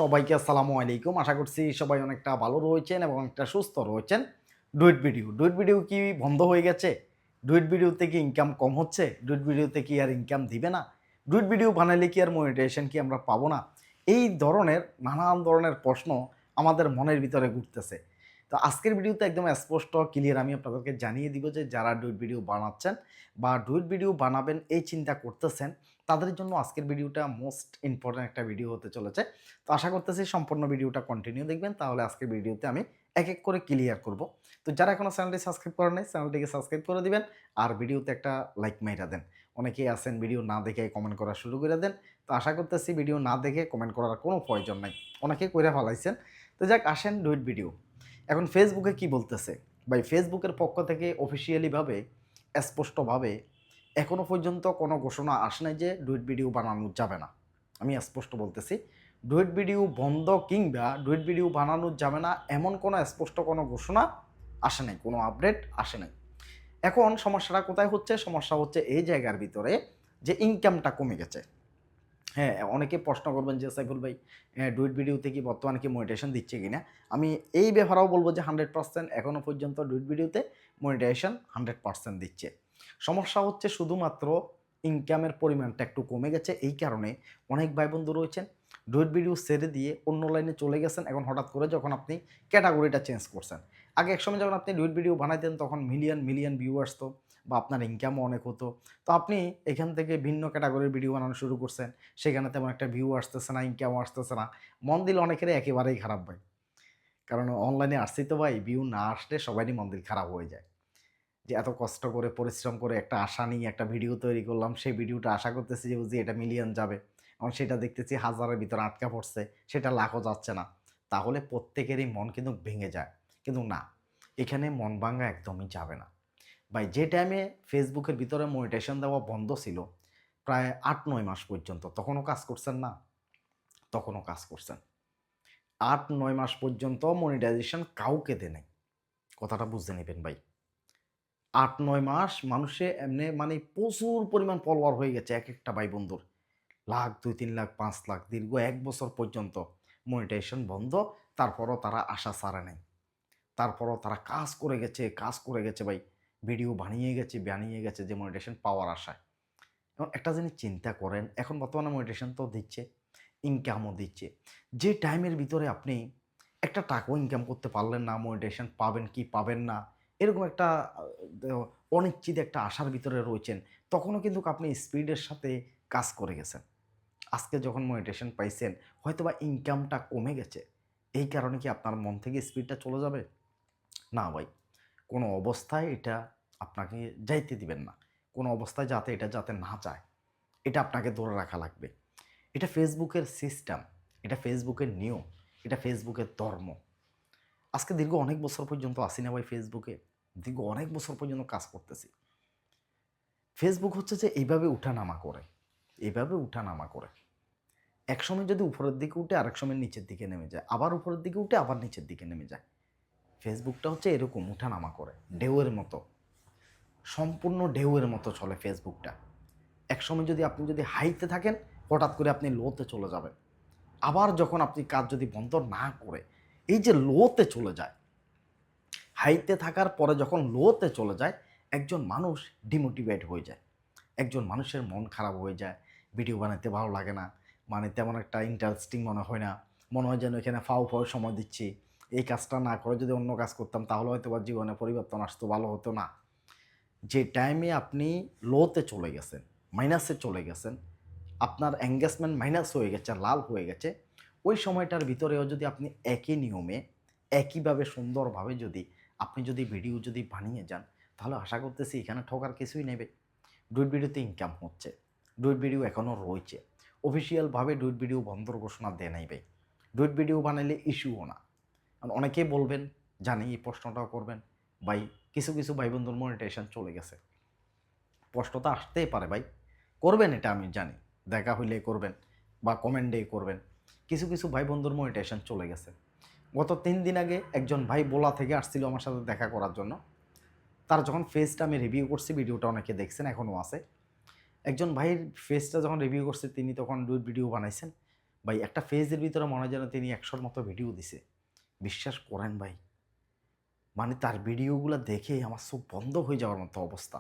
সবাইকে আসসালামু আলাইকুম। আশা করছি সবাই অনেকটা ভালো রয়েছেন এবং অনেকটা সুস্থ রয়েছেন। ডুইট ভিডিও কি বন্ধ হয়ে গেছে? ডুইট ভিডিওতে কি ইনকাম কম হচ্ছে? ডুইট ভিডিওতে কি আর ইনকাম দিবে না? ডুইট ভিডিও বানাইলে কি আর মনিটাইজেশন কি আমরা পাবো না? এই ধরনের নানান ধরনের প্রশ্ন আমাদের মনের ভিতরে ঘুরতেছে। তো আজকের ভিডিওতে একদম স্পষ্ট ক্লিয়ার আমি আপনাদেরকে জানিয়ে দিব যে যারা ডুইট ভিডিও বানাচ্ছেন বা ডুইট ভিডিও বানাবেন এই চিন্তা করতেছেন, তাদের জন্য আজকের ভিডিওটা মোস্ট ইম্পোর্টেন্ট একটা ভিডিও হতে চলেছে। তো আশা করতেছি সম্পূর্ণ ভিডিওটা কন্টিনিউ দেখবেন, তাহলে আজকের ভিডিওতে আমি এক এক করে ক্লিয়ার করব। তো যারা এখনও চ্যানেলটি সাবস্ক্রাইব করেন নাই চ্যানেলটিকে সাবস্ক্রাইব করে দিবেন আর ভিডিওতে একটা লাইক মাইরা দেন। অনেকেই আছেন ভিডিও না দেখে কমেন্ট করা শুরু করে দেন। তো আশা করতেছি ভিডিও না দেখে কমেন্ট করার কোনো প্রয়োজন নাই, অনেকেই কইরা ফেলাইছেন। তো যাক আসেন ডুইট ভিডিও। এখন ফেসবুকে কি বলতেছে ভাই, ফেসবুকের পক্ষ থেকে অফিসিয়ালিভাবে স্পষ্টভাবে এখনও পর্যন্ত কোনো ঘোষণা আসে নাই যে ডুইট ভিডিও বানানো যাবে না। আমি স্পষ্ট বলতেছি, ডুইট ভিডিও বন্ধ কিংবা ডুইট ভিডিও বানানো যাবে না এমন কোনো স্পষ্ট কোনো ঘোষণা আসে নাই, কোনো আপডেট আসে নাই। এখন সমস্যাটা কোথায় হচ্ছে? সমস্যা হচ্ছে এই জায়গার ভিতরে যে ইনকামটা কমে গেছে। হ্যাঁ, অনেকে প্রশ্ন করবেন যে সাইফুল ভাই ডুইট ভিডিওতে কি বর্তমানে কি মনিটাইজেশন দিচ্ছে কিনা? আমি এই ব্যাপারেও বলব যে 100% এখনো পর্যন্ত ডুইট ভিডিওতে মনিটাইজেশন 100% দিচ্ছে। সমস্যা হচ্ছে শুধুমাত্র ইনকামের পরিমাণটা একটু কমে গেছে। এই কারণে অনেক ভাই-বন্ধু রয়েছেন ডুইট ভিডিও ছেড়ে দিয়ে অন্য লাইনে চলে গেছেন। এখন হঠাৎ করে যখন আপনি ক্যাটেগরিটা চেঞ্জ করছেন। আগে একসময় যখন আপনি ডুইট ভিডিও বানাইতেন তখন মিলিয়ন ভিউ আসতো বা আপনার ইনকামও অনেক হতো। তো আপনি এখান থেকে ভিন্ন ক্যাটেগরির ভিডিও বানানো শুরু করছেন। সেখানে তেমন একটা ভিউ আসতেছে না, ইনকামও আসতেছে না। মন দিল অনেকেরই একেবারেই খারাপ ভাই। কারণ অনলাইনে আসছি তো ভাই, ভিউ না আসলে সবারই মন দিল খারাপ হয়ে যায়। যে এত কষ্ট করে পরিশ্রম করে একটা আশা নিয়ে একটা ভিডিও তৈরি করলাম, সেই ভিডিওটা আশা করতেছি যে বুঝি এটা মিলিয়ন যাবে। এবং সেটা দেখতেছি হাজারের ভিতরে আটকা পড়ছে, সেটা লাখও যাচ্ছে না। তাহলে প্রত্যেকেরই মন কিন্তু ভেঙে যায়। কিন্তু না, এখানে মন ভাঙ্গা একদমই যাবে না। ভাই যে টাইমে ফেসবুকের ভিতরে মনিটাইজেশন দেওয়া বন্ধ ছিল, প্রায় ৮-৯ মাস পর্যন্ত তখনও কাজ করছেন না? তখনও কাজ করছেন। ৮-৯ মাস পর্যন্ত মনিটাইজেশন কাউকে দেয় নাই। কথাটা বুঝে নিবেন ভাই। ৮-৯ মাস মানুষে এমনে মানে প্রচুর পরিমাণ ফলোয়ার হয়ে গেছে একেকটা ভাই বন্ধুর। লাখ, ২-৩ লাখ, ৫ লাখ দীর্ঘ ১ বছর পর্যন্ত মনিটাইজেশন বন্ধ। তারপরও তারা আশা ছাড়ে নাই। তারপরও তারা কাজ করে গেছে ভাই। ভিডিও বানিয়ে গেছে যে মনিটাইজেশন পাওয়ার আশায়। এখন একটা জিনিস চিন্তা করেন, এখন বর্তমানে মনিটাইজেশন তো দিচ্ছে, ইনকামও দিচ্ছে। যে টাইমের ভিতরে আপনি একটা টাকাও ইনকাম করতে পারলেন না, মনিটাইজেশন পাবেন কি পাবেন না, এরকম একটা অনিশ্চিত একটা আশার ভিতরে রয়েছেন, তখনও কিন্তু আপনি স্পিডের সাথে কাজ করে গেছেন। আজকে যখন মনিটাইজেশন পাইছেন, হয়তোবা ইনকামটা কমে গেছে। এই কারণে কি আপনার মন থেকে স্পিডটা চলে যাবে? না ভাই, কোনো অবস্থায় এটা আপনাকে যাইতে দিবেন না। কোনো অবস্থায় যাতে না যায়, এটা আপনাকে ধরে রাখা লাগবে। এটা ফেসবুকের সিস্টেম, এটা ফেসবুকের নিয়ম, এটা ফেসবুকের ধর্ম। আজকে দীর্ঘ অনেক বছর পর্যন্ত আছি না ভাই ফেসবুকে। দীর্ঘ অনেক বছর পর্যন্ত কাজ করতেছি। ফেসবুক হচ্ছে যে এইভাবে উঠানামা করে, এইভাবে উঠানামা করে। একসময় যদি উপরের দিকে উঠে আরেক সময় নিচের দিকে নেমে যায়, আবার উপরের দিকে উঠে আবার নিচের দিকে নেমে যায়। ফেসবুকটা হচ্ছে এরকম উঠানামা করে, ঢেউয়ের মতো। সম্পূর্ণ ঢেউয়ের মতো চলে ফেসবুকটা। একসময় যদি আপনি যদি হাইতে থাকেন, হঠাৎ করে আপনি লোতে চলে যাবেন। আবার যখন আপনি কাজ যদি বন্ধ না করে এই যে লোতে চলে যায়, হাইতে থাকার পরে যখন লোতে চলে যায়, একজন মানুষ ডিমোটিভেট হয়ে যায়। একজন মানুষের মন খারাপ হয়ে যায়, ভিডিও বানাইতে ভালো লাগে না, মানে তেমন একটা ইন্টারেস্টিং মনে হয় না। মনে হয় যেন এখানে ফাও সময় দিচ্ছি। এই কাজটা না করে যদি অন্য কাজ করতাম তাহলে হয়তো বা জীবনে পরিবর্তন আসতো, ভালো হতো না। যে টাইমে আপনি লোতে চলে গেছেন, মাইনাসে চলে গেছেন, আপনার এঙ্গেজমেন্ট মাইনাস হয়ে গেছে, লাল হয়ে গেছে, ওই সময়টার ভিতরেও যদি আপনি একই নিয়মে, একইভাবে সুন্দরভাবে যদি আপনি যদি ভিডিও যদি বানিয়ে যান, তাহলে আশা করতেছি এখানে ঠকার কিছুই নেই। ডুইট ভিডিওতে ইনকাম হচ্ছে। ডুইট ভিডিও এখনও রয়েছে। অফিসিয়ালভাবে ডুইট ভিডিও বন্ধর ঘোষণা দেয় নাই ভাই। ডুইট ভিডিও বানাইলে ইস্যুও না। কারণ অনেকেই বলবেন, জানি এই প্রশ্নটাও করবেন, ভাই কিছু ভাই বন্ধুর মনিটাইজেশন চলে গেছে। প্রশ্ন তো আসতেই পারে ভাই। করবেন এটা আমি জানি। দেখা হইলে করবেন বা কমেন্টে করবেন। কিছু ভাই বন্ধুর মনিটাইজেশন চলে গেছে। গত ৩ দিন আগে একজন ভাই বোলা থেকে আসছিল আমার সাথে দেখা করার জন্য। তার যখন ফেসটা আমি রিভিউ করছি, ভিডিওটা অনেকে দেখছেন, এখনও আছে। একজন ভাইয়ের ফেসটা যখন রিভিউ করছে তিনি তখন ডুইট ভিডিও বানাইছেন। ভাই একটা ফেজের ভিতরে মনে হয় যেন তিনি 100-র মতো ভিডিও দিছে। বিশ্বাস করেন ভাই, মানে তার ভিডিওগুলো দেখে আমার চোখ বন্ধ হয়ে যাওয়ার মতো অবস্থা।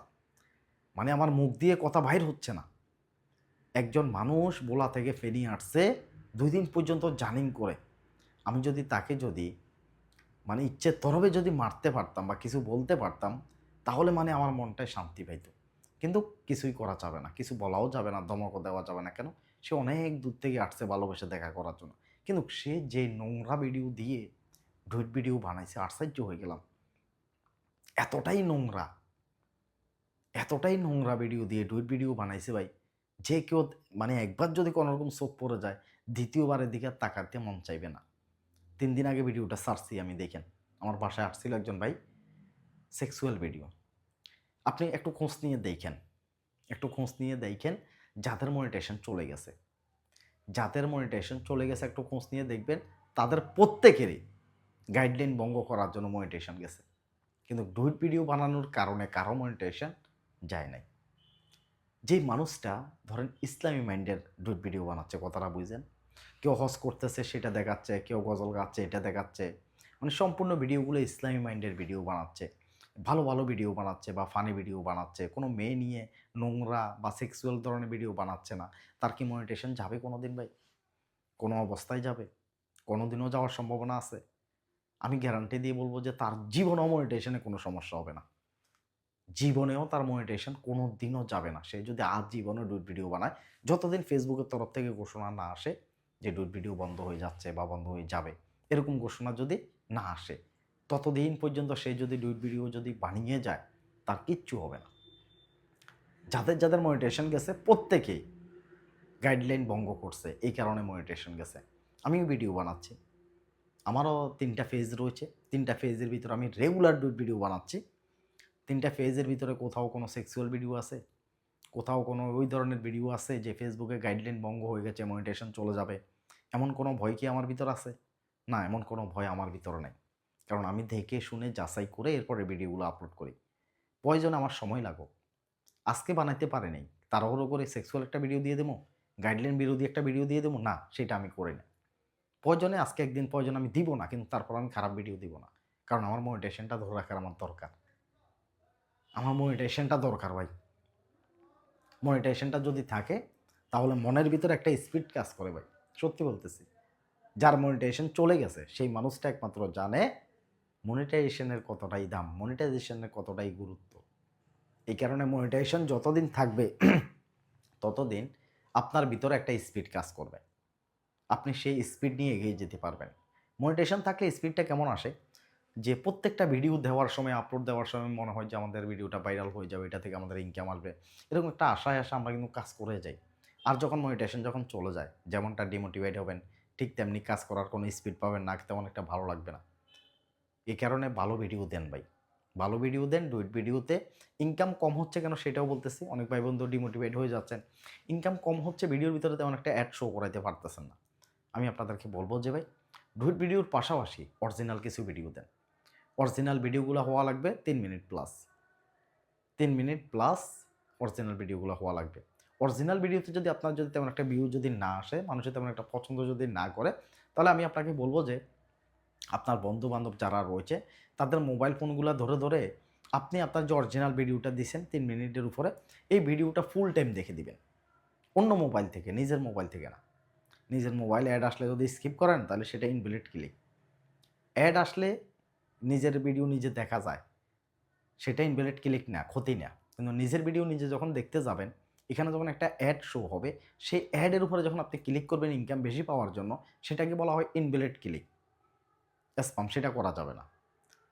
মানে আমার মুখ দিয়ে কথা বাইর হচ্ছে না। একজন মানুষ ভোলা থেকে ফেনী আসছে ২ দিন পর্যন্ত জার্নি করে। আমি যদি তাকে যদি মানে ইচ্ছে তরবে যদি মারতে পারতাম বা কিছু বলতে পারতাম, তাহলে মানে আমার মনটায় শান্তি পাইত। কিন্তু কিছুই করা যাবে না, কিছু বলাও যাবে না, ধমকও দেওয়া যাবে না। কেন? সে অনেক দূর থেকে আসছে ভালোবেসে দেখা করার জন্য। কিন্তু সে যে নোংরা ভিডিও দিয়ে ডুইট ভিডিও বানাইছে, আশ্চর্য হয়ে গেলাম। এতটাই নোংরা, এতটাই নোংরা ভিডিও দিয়ে ডুইট ভিডিও বানাইছে ভাই, যে কেউ মানে একবার যদি কোনোরকম চোখ পড়ে যায়, দ্বিতীয়বারের দিকে আর তাকাতে মন চাইবে না। ৩ দিন আগে ভিডিওটা ছাড়ছি আমি, দেখেন। আমার বাসায় আসছিল একজন ভাই, সেক্সুয়াল ভিডিও। আপনি একটু খোঁজ নিয়ে দেখেন, একটু খোঁজ নিয়ে দেখেন যাদের মনিটাইজেশন চলে গেছে, যাদের মনিটাইজেশন চলে গেছে একটু খোঁজ নিয়ে দেখবেন তাদের প্রত্যেকেরই গাইডলাইন ভঙ্গ করার জন্য মনিটাইজেশন গেছে। কিন্তু ডুইট ভিডিও বানানোর কারণে কারো মনিটাইজেশন যায় নাই। যেই মানুষটা ধরেন ইসলামী মাইন্ডের ডুইট ভিডিও বানাচ্ছে, কথাটা বুঝেন, কেউ হজ করতেছে সেটা দেখাচ্ছে, কেউ গজল গাচ্ছে এটা দেখাচ্ছে, মানে সম্পূর্ণ ভিডিওগুলো ইসলামী মাইন্ডের ভিডিও বানাচ্ছে, ভালো ভালো ভিডিও বানাচ্ছে বা ফানি ভিডিও বানাচ্ছে, কোনো মেয়ে নিয়ে নোংরা বা সেক্সুয়াল ধরনের ভিডিও বানাচ্ছে না। তার কি মনিটাইজেশন যাবে কোনো দিন ভাই? কোনো অবস্থায় যাবে? কোনো দিনও যাওয়ার সম্ভাবনা আছে? আমি গ্যারান্টি দিয়ে বলবো যে তার জীবনেও মনিটাইজেশনে কোনো সমস্যা হবে না। জীবনেও তার মনিটাইজেশন কোনো দিনও যাবে না। সে যদি আজ জীবনে ডুড ভিডিও বানায়, যতদিন ফেসবুকের তরফ থেকে ঘোষণা না আসে যে ডুড ভিডিও বন্ধ হয়ে যাচ্ছে বা বন্ধ হয়ে যাবে, এরকম ঘোষণা যদি না আসে, ততদিন পর্যন্ত সে যদি ডুড ভিডিও যদি বানিয়ে যায়, তার কিচ্ছু হবে না। যাদের যাদের মনিটাইজেশন গেছে প্রত্যেকেই গাইডলাইন ভঙ্গ করছে, এই কারণে মনিটাইজেশন গেছে। আমিও ভিডিও বানাচ্ছি, আমারও ৩টা ফেজ রয়েছে। ৩টা ফেজের ভিতরে আমি রেগুলার ডুড ভিডিও বানাচ্ছি। ৩টা ফেজের ভিতরে কোথাও কোনো সেক্সুয়াল ভিডিও আছে, কোথাও কোনো ওই ধরনের ভিডিও আছে যে ফেসবুকে গাইডলাইন ভঙ্গ হয়ে গেছে, মনিটাইজেশন চলে যাবে, এমন কোনো ভয় কি আমার ভিতর আছে? না, এমন কোনো ভয় আমার ভিতরে নাই। কারণ আমি দেখে শুনে যাচাই করে এরপরে ভিডিওগুলো আপলোড করি। প্রয়োজনে আমার সময় লাগুক, আজকে বানাইতে পারে নাই, তাড়াহুড়ো করে সেক্সুয়াল একটা ভিডিও দিয়ে দেবো, গাইডলাইন বিরোধী একটা ভিডিও দিয়ে দেবো, না, সেটা আমি করি না। প্রয়োজনে আজকে একদিন প্রয়োজন আমি দিব না, কিন্তু তারপর আমি খারাপ ভিডিও দিব না। কারণ আমার মনিটাইজেশনটা ধরে রাখার আমার দরকার। আমার মনিটাইজেশনটা দরকার ভাই। মনিটাইজেশনটা যদি থাকে তাহলে মনের ভিতরে একটা স্পিড কাজ করে ভাই, সত্যি বলতেছি। যার মনিটাইজেশন চলে গেছে সেই মানুষটা একমাত্র জানে মনিটাইজেশনের কতটাই দাম, মনিটাইজেশনের কতটাই গুরুত্ব। এই কারণে মনিটাইজেশন যতদিন থাকবে ততদিন আপনার ভিতরে একটা স্পিড কাজ করবে, আপনি সেই স্পিড নিয়ে এগিয়ে যেতে পারবেন। মনিটাইজেশন থাকলে স্পিডটা কেমন আসে, যে প্রত্যেকটা ভিডিও দেওয়ার সময়, আপলোড দেওয়ার সময় মনে হয় যে আমাদের ভিডিওটা ভাইরাল হয়ে যাবে, এটা থেকে আমাদের ইনকাম আসবে, এরকম একটা আশায় আমরা কিন্তু কাজ করে যাই। আর যখন মনিটাইজেশন যখন চলে যায়, যেমনটা ডিমোটিভেট হবেন, ঠিক তেমনি কাজ করার কোনো স্পিড পাবেন না, তেমন একটা ভালো লাগবে না। এই কারণে ভালো ভিডিও দেন ভাই, ভালো ভিডিও দেন। ডুইট ভিডিওতে ইনকাম কম হচ্ছে কেন সেটাও বলতেছি, অনেক ভাই বন্ধু ডিমোটিভেট হয়ে যাচ্ছেন। ইনকাম কম হচ্ছে, ভিডিওর ভিতরে তেমন একটা অ্যাড শো করাইতে পারতেছেন না। আমি আপনাদেরকে বলবো যে ভাই, ডুইট ভিডিওর পাশাপাশি অরিজিনাল কিছু ভিডিও দেন। অরিজিনাল ভিডিওগুলো হওয়া লাগবে ৩ minute plus, ৩ minute plus original ভিডিওগুলো হওয়া লাগবে। অরিজিনাল ভিডিওতে যদি আপনার যদি তেমন একটা ভিউ যদি না আসে, মানুষের তেমন একটা পছন্দ যদি না করে, তাহলে আমি আপনাকে বলবো যে আপনার বন্ধু-বান্ধব যারা রয়েছে তাদের মোবাইল ফোনগুলো ধরে, ধরে আপনি আপনার যে অরিজিনাল ভিডিওটা দিছেন ৩ মিনিটের উপরে, এই ভিডিওটা ফুল টাইম দেখে দিবেন। অন্য মোবাইল থেকে, নিজের মোবাইল থেকে না। নিজের মোবাইলে অ্যাড আসলে যদি স্কিপ করেন তাহলে সেটা ইনভ্যালিড ক্লিক। অ্যাড আসলে নিজের ভিডিও নিজে দেখা যায়, সেটা ইনভ্যালিড ক্লিক না, ক্ষতি না। কিন্তু নিজের ভিডিও নিজে যখন দেখতে যাবেন, এখানে যখন একটা অ্যাড শো হবে, সেই অ্যাডের উপরে যখন আপনি ক্লিক করবেন ইনকাম বেশি পাওয়ার জন্য, সেটাকে বলা হয় ইনভ্যালিড ক্লিক, স্প্যাম, সেটা করা যাবে না।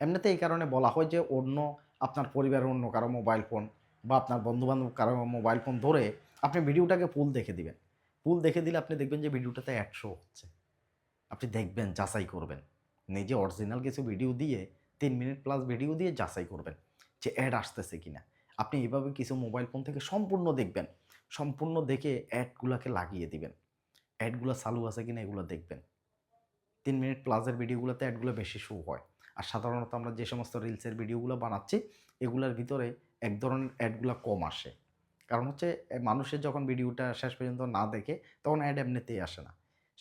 এমনিতে এই কারণে বলা হয় যে অন্য আপনার পরিবারের অন্য কারো মোবাইল ফোন বা আপনার বন্ধু-বান্ধব কারো মোবাইল ফোন ধরে আপনি ভিডিওটাকে ফুল দেখে দিবেন। ফুল দেখে দিলে আপনি দেখবেন যে ভিডিওটাতে অ্যাড শো হচ্ছে। আপনি দেখবেন, যাচাই করবেন। নিজে অরিজিনাল কিছু ভিডিও দিয়ে ৩ মিনিট প্লাস ভিডিও দিয়ে যাচাই করবেন যে অ্যাড আসতেছে কিনা। আপনি এভাবে কিছু মোবাইল ফোন থেকে সম্পূর্ণ দেখবেন। সম্পূর্ণ দেখে অ্যাডগুলাকে লাগিয়ে দিবেন। অ্যাডগুলা চালু আছে কিনা এগুলো দেখবেন। ৩ মিনিট প্লাসের ভিডিওগুলোতে অ্যাডগুলো বেশি শো হয়। আর সাধারণত আমরা যে সমস্ত রিলসের ভিডিওগুলো বানাচ্ছি, এগুলার ভিতরে এক ধরনের অ্যাডগুলা কম আসে। কারণ হচ্ছে মানুষের যখন ভিডিওটা শেষ পর্যন্ত না দেখে, তখন অ্যাড এমনিতেই আসে না।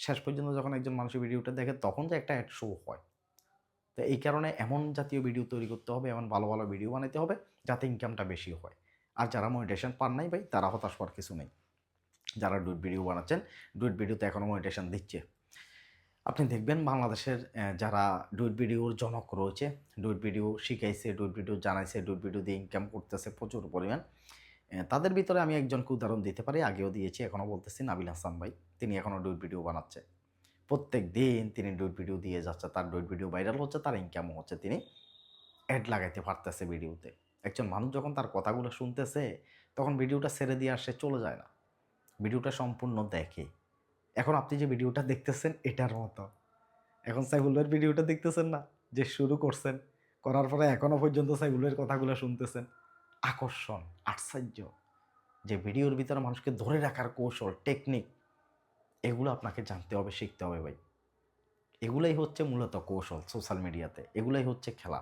শেষ পর্যন্ত যখন একজন মানুষের ভিডিওটা দেখে তখন যে একটা অ্যাড শো হয়। তো এই কারণে এমন জাতীয় ভিডিও তৈরি করতে হবে, এমন ভালো ভালো ভিডিও বানাইতে হবে যাতে ইনকামটা বেশি হয়। আর যারা মনিটাইজেশন পান নাই ভাই, তারা হতাশ হওয়ার কিছু নেই। যারা ডুইট ভিডিও বানাচ্ছেন, ডুইট ভিডিওতে এখনও মনিটাইজেশন দিচ্ছে। আপনি দেখবেন বাংলাদেশের যারা ডুইট ভিডিওর জনক রয়েছে, ডুইট ভিডিও শিখাইছে, ডুইট ভিডিও জানাইছে, ডুইট ভিডিও দিয়ে ইনকাম করতেছে প্রচুর পরিমাণ, তাদের ভিতরে আমি একজনকে উদাহরণ দিতে পারি, আগেও দিয়েছি, এখনও বলতেছি, নাবিল হাসান ভাই। তিনি এখনও ডুইট ভিডিও বানাচ্ছে, প্রত্যেক দিন তিনি ডুইট ভিডিও দিয়ে যাচ্ছে, তার ডুইট ভিডিও ভাইরাল হচ্ছে, তার ইনকামও হচ্ছে, তিনি অ্যাড লাগাইতে পারতেছে ভিডিওতে। একজন মানুষ যখন তার কথাগুলো শুনতেছে তখন ভিডিওটা ছেড়ে দিয়ে আসে, চলে যায় না, ভিডিওটা সম্পূর্ণ দেখে। এখন আপনি যে ভিডিওটা দেখতেছেন এটার মতো, এখন সাইফুল ভাইয়ের ভিডিওটা দেখতেছেন না, যে শুরু করছেন, করার পরে এখনও পর্যন্ত সাইফুল ভাইয়ের কথাগুলো শুনতেছেন, আকর্ষণ, আশ্চর্য, যে ভিডিওর ভিতরে মানুষকে ধরে রাখার কৌশল, টেকনিক, এগুলো আপনাকে জানতে হবে, শিখতে হবে ভাই। এগুলাই হচ্ছে মূলত কৌশল সোশ্যাল মিডিয়াতে, এগুলাই হচ্ছে খেলা।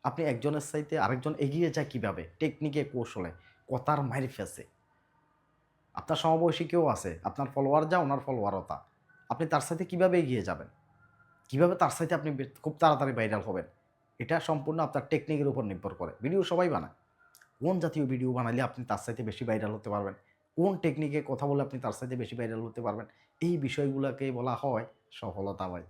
আপনি একজনের চাইতে আরেকজন এগিয়ে যায় কীভাবে, টেকনিকে, কৌশলে, কথার মাইর ফেসে। আপনার সমবয়সী কেউ আছে, আপনার ফলোয়ার যা, ওনার ফলোয়ারও তা, আপনি তার সাথে কীভাবে এগিয়ে যাবেন, কীভাবে তার সাথে আপনি খুব তাড়াতাড়ি ভাইরাল হবেন, এটা সম্পূর্ণ আপনার টেকনিকের উপর নির্ভর করে। ভিডিও সবাই বানায়, কোন জাতীয় ভিডিও বানালে আপনি তার সাথে বেশি ভাইরাল হতে পারবেন, কোন টেকনিকে কথা বলে আপনি তার সাথে বেশি ভাইরাল হতে পারবেন, এই বিষয়গুলোকে বলা হয় সফলতা ভাই।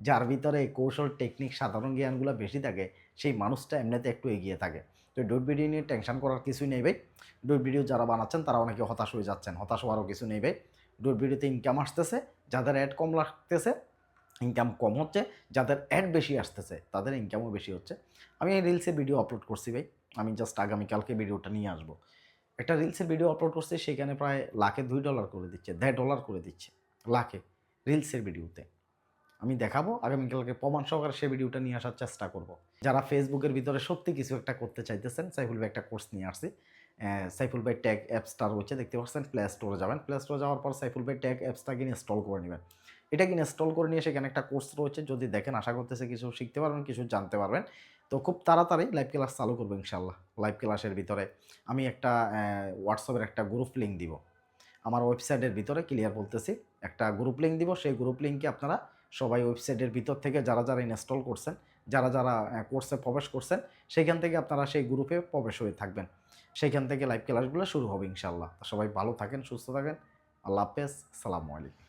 যার ভিতরে কৌশল, টেকনিক, সাধারণ জ্ঞানগুলো বেশি থাকে, সেই মানুষটা এমনিতে একটু এগিয়ে থাকে। তো ডুইট ভিডিও নিয়ে টেনশন করার কিছুই নেই ভাই। ডুইট ভিডিও যারা বানাচ্ছেন তারা অনেকে হতাশ হয়ে যাচ্ছেন, হতাশ হওয়ারও কিছু নেই ভাই। ডুইট ভিডিওতে ইনকাম আসতেছে, যাদের অ্যাড কম লাগতেছে ইনকাম কম হচ্ছে, যাদের অ্যাড বেশি আসতেছে তাদের ইনকামও বেশি হচ্ছে। আমি এই রিলসে ভিডিও আপলোড করছি ভাই, আমি জাস্ট আগামীকালকে ভিডিওটা নিয়ে আসবো। একটা রিলসের ভিডিও আপলোড করছি, সেখানে প্রায় লাখে $2 করে দিচ্ছে, $1.5 করে দিচ্ছে লাখে, রিলসের ভিডিওতে। আমি দেখাবো আগামীকালকে, প্রমাণ সহকারে সেই ভিডিওটা নিয়ে আসার চেষ্টা করব। যারা ফেসবুকের ভিতরে সত্যি কিছু একটা করতে চাইতেছেন, সাইফুল ভাই একটা কোর্স নিয়ে আসছি। সাইফুল ভাই ট্যাগ অ্যাপসটা রয়েছে, দেখতে পাচ্ছেন, প্লে স্টোরে যাবেন, প্লে স্টোরে যাওয়ার পর সাইফুল ভাই ট্যাগ অ্যাপসটাকে ইনস্টল করে নেবেন। এটাকে ইনস্টল করে নিয়ে সেখানে একটা কোর্স রয়েছে, যদি দেখেন আশা করতেছে কিছু শিখতে পারবেন, কিছু জানতে পারবেন। তো খুব তাড়াতাড়ি লাইভ ক্লাস চালু করবো ইনশাল্লাহ। লাইভ ক্লাসের ভিতরে আমি একটা হোয়াটসঅ্যাপের একটা গ্রুপ লিঙ্ক দিব, আমার ওয়েবসাইটের ভিতরে, ক্লিয়ার বলতেছি, একটা গ্রুপ লিঙ্ক দিব। সেই গ্রুপ লিঙ্কে আপনারা সবাই ওয়েবসাইটের ভিতর থেকে যারা যারা ইনস্টল করছেন, যারা যারা কোর্সে প্রবেশ করছেন, সেইখান থেকে আপনারা সেই গ্রুপে প্রবেশ হয়ে থাকবেন। সেইখান থেকে লাইভ ক্লাসগুলো শুরু হবে ইনশাল্লাহ। সবাই ভালো থাকেন, সুস্থ থাকেন, আল্লাহ হাফেজ, আসসালামু আলাইকুম।